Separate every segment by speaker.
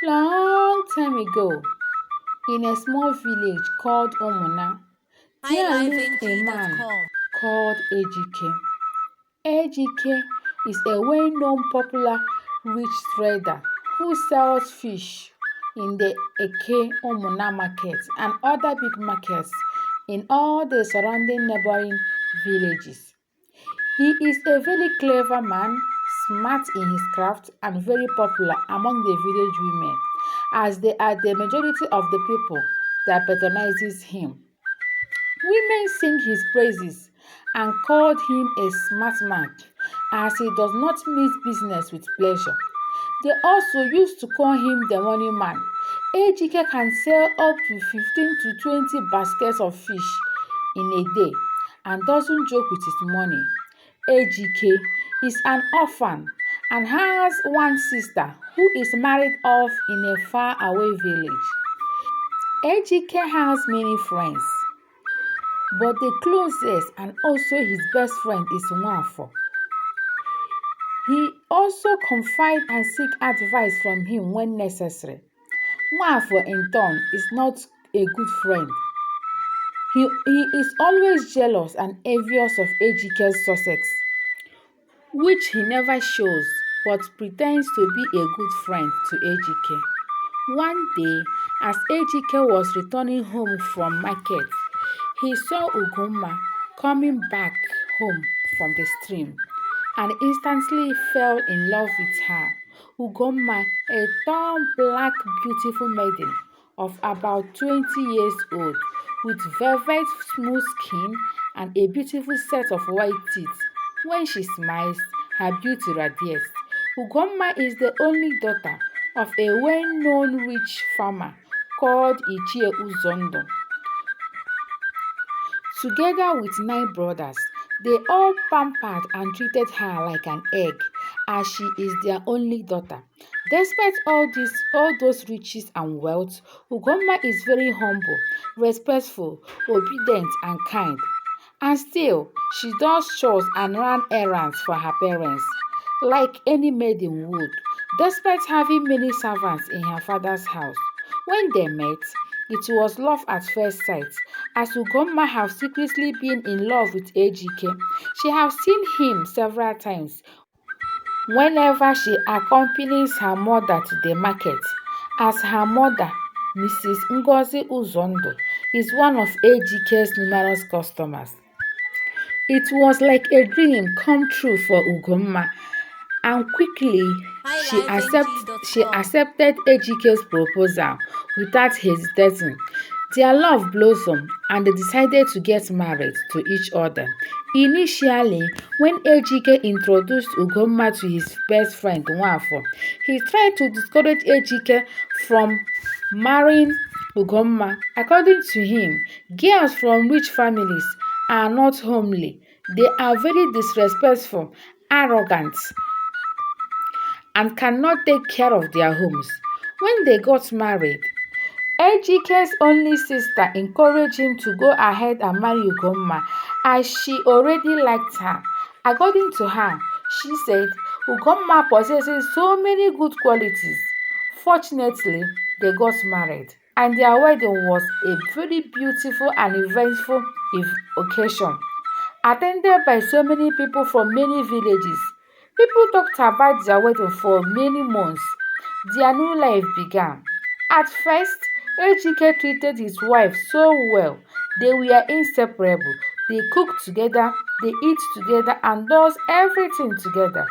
Speaker 1: Long time ago, in a small village called Omuna, there lived a man
Speaker 2: highlifeng.com.
Speaker 1: called Ejike. Ejike is a well-known popular rich trader who sells fish in the Eke Omuna market and other big markets in all the surrounding neighboring villages. He is a very clever man, smart in his craft, and very popular among the village women, as they are the majority of the people that patronizes him. Women sing his praises and called him a smart man, as he does not mix business with pleasure. They also used to call him the money man. Ejike can sell up to 15 to 20 baskets of fish in a day and doesn't joke with his money. Ejike is an orphan and has one sister who is married off in a far-away village. Ejike has many friends, but the closest and also his best friend is nwafor. He also confide and seek advice from him when necessary. Nwafor in turn is not a good friend. He is always jealous and envious of Ejike's success, which he never shows but pretends to be a good friend to Ejike. One day, as Ejike was returning home from market, he saw Ugonma coming back home from the stream and instantly fell in love with her. Ugonma, a tall, black, beautiful maiden of about 20 years old, with velvet smooth skin and a beautiful set of white teeth. When she smiles, her beauty radiates. Ugonma is the only daughter of a well-known rich farmer called Ichie. Together with 9 brothers, they all pampered and treated her like an egg, as she is their only daughter. Despite all those riches and wealth, Ugonma is very humble, respectful, obedient, and kind. And still, she does chores and run errands for her parents, like any maiden would, despite having many servants in her father's house. When they met, it was love at first sight, as Ugonma have secretly been in love with Ejike. She has seen him several times whenever she accompanies her mother to the market, as her mother, Mrs. Ngozi Uzondo, is one of Ejike's numerous customers. It was like a dream come true for Ugonma, and quickly she
Speaker 2: highlifeng.com.
Speaker 1: accepted Ejike's proposal without hesitating. Their love blossomed and they decided to get married to each other. Initially, when Ejike introduced Ugonma to his best friend nwafor, he tried to discourage Ejike from marrying Ugonma. According to him, girls from rich families are not homely. They are very disrespectful, arrogant, and cannot take care of their homes. When they got married, Ejike's only sister encouraged him to go ahead and marry Ugonma, as she already liked her. According to her, she said Ugonma possesses so many good qualities. Fortunately, they got married, and their wedding was a very beautiful and eventful occasion, attended by so many people from many villages. People talked about their wedding for many months. Their new life began. At first, Ejike treated his wife so well. They were inseparable. They cook together, they eat together, and does everything together.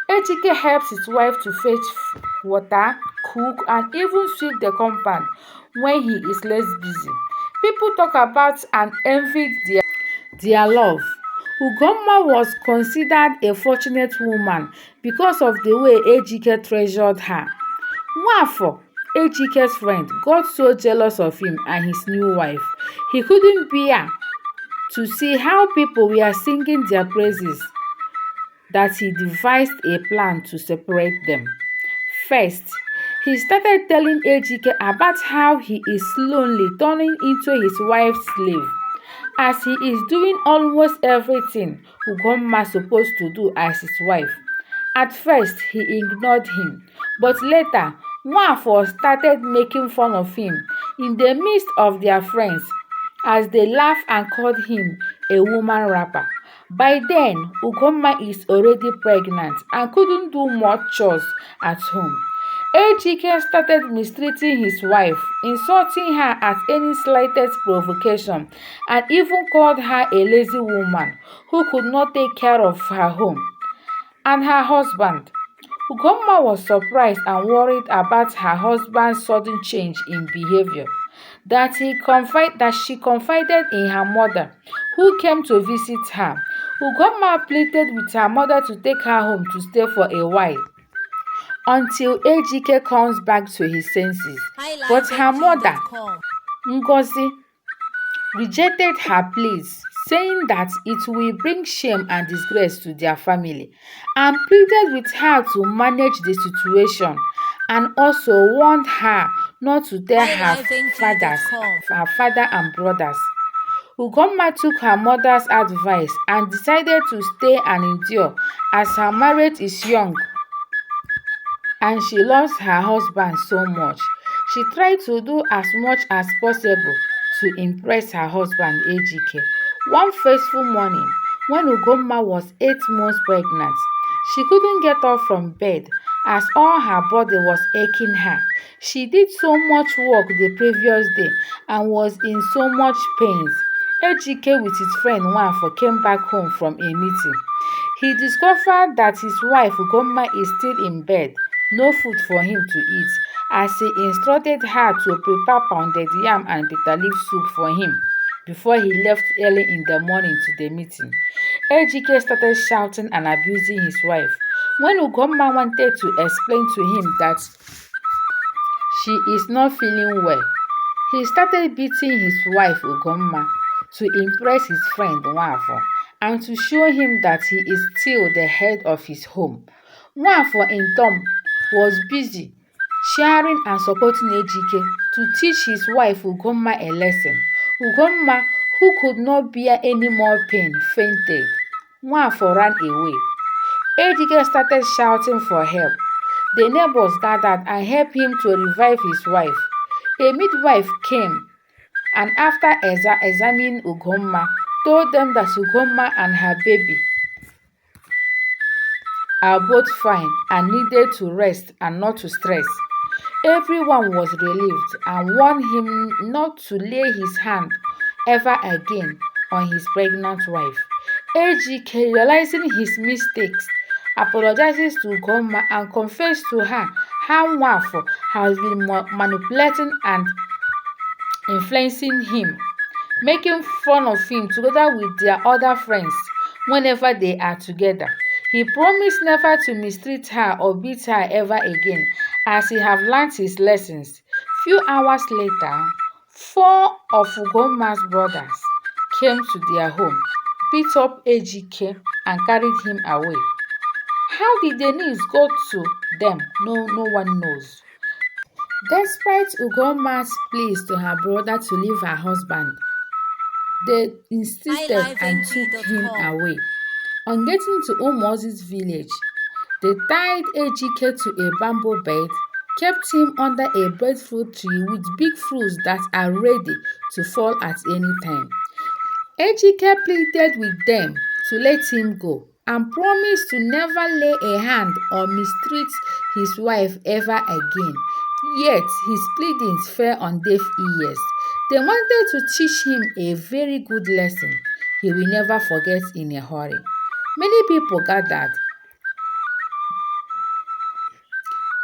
Speaker 1: Ejike helps his wife to fetch water, cook, and even sweep the compound when he is less busy. People talk about and envy their love. Ugonma was considered a fortunate woman because of the way Ejike treasured her. Nwafor, Ejike's friend, got so jealous of him and his new wife. He couldn't bear to see how people were singing their praises, that he devised a plan to separate them. First, he started telling Ejike about how he is slowly turning into his wife's slave, as he is doing almost everything Ugonma is supposed to do as his wife. At first, he ignored him, but later, nwafor started making fun of him in the midst of their friends as they laughed and called him a woman rapper. By then, Ugonma is already pregnant and couldn't do much chores at home. Ejike started mistreating his wife, insulting her at any slightest provocation, and even called her a lazy woman who could not take care of her home and her husband. Ugonma was surprised and worried about her husband's sudden change in behavior, that she confided in her mother, who came to visit her. Ugonma pleaded with her mother to take her home to stay for a while until Ejike comes back to his senses. But her mother, Ngozi, rejected her pleas, saying that it will bring shame and disgrace to their family, and pleaded with her to manage the situation, and also warned her not to tell her father and brothers. Ugonma took her mother's advice and decided to stay and endure, as her marriage is young and she loves her husband so much. She tried to do as much as possible to impress her husband Ejike. One fateful morning, when Ugonma was 8 months pregnant, she couldn't get up from bed as all her body was aching her. She did so much work the previous day and was in so much pain. Ejike with his friend nwafor came back home from a meeting. He discovered that his wife Ugonma is still in bed, no food for him to eat, as he instructed her to prepare pounded yam and bitter leaf soup for him before he left early in the morning to the meeting. Ejike started shouting and abusing his wife. When Ugonma wanted to explain to him that she is not feeling well, he started beating his wife Ugonma to impress his friend nwafor and to show him that he is still the head of his home. Nwafor in turn was busy cheering and supporting Ejike to teach his wife Ugonma a lesson. Ugonma, who could not bear any more pain, fainted. Nwafor ran away. Ejike started shouting for help. The neighbors gathered and helped him to revive his wife. A midwife came and after examining Ugonma, told them that Ugonma and her baby are both fine and needed to rest and not to stress. Everyone was relieved and warned him not to lay his hand ever again on his pregnant wife. Ejike, realizing his mistakes, apologizes to Ugonma and confessed to her how nwafor has been manipulating and influencing him, making fun of him together with their other friends whenever they are together. He promised never to mistreat her or beat her ever again, as he have learned his lessons. Few hours later, 4 of Ugonma's brothers came to their home, beat up Ejike and carried him away. How did the news go to them? No one knows. Despite Ugonma's pleas to her brother to leave her husband, they insisted and took him away. On getting to Umozi's village, they tied Ejike to a bamboo bed, kept him under a breadfruit tree with big fruits that are ready to fall at any time. Ejike pleaded with them to let him go and promised to never lay a hand or mistreat his wife ever again. Yet his pleadings fell on deaf ears. They wanted to teach him a very good lesson he will never forget in a hurry. Many people gathered,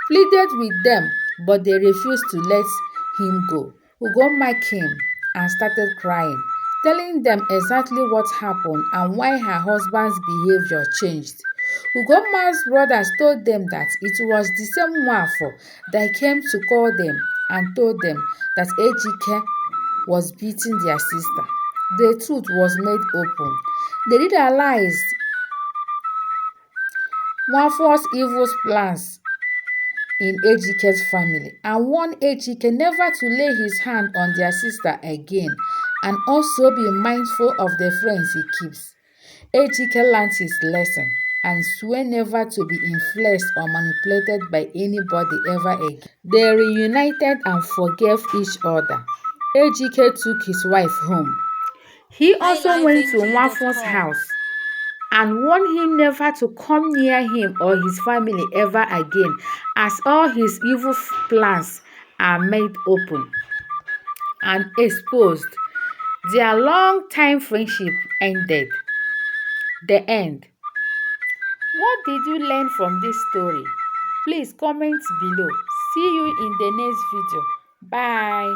Speaker 1: pleaded with them, but they refused to let him go. Ugonma came and started crying, telling them exactly what happened and why her husband's behavior changed. Ugonma's brothers told them that it was the same nwafor that came to call them and told them that Ejike was beating their sister. The truth was made open. They realized nwafor's evil plans in Ejike's family and warned Ejike never to lay his hand on their sister again and also be mindful of the friends he keeps. Ejike learned his lesson. and swore never to be influenced or manipulated by anybody ever again. They reunited and forgave each other. Ejike took his wife home. He also went to Nwafor's
Speaker 2: highlifeng.com.
Speaker 1: house and warned him never to come near him or his family ever again, as all his evil plans are made open and exposed. Their long-time friendship ended. The end. What did you learn from this story? Please comment below. See you in the next video. Bye.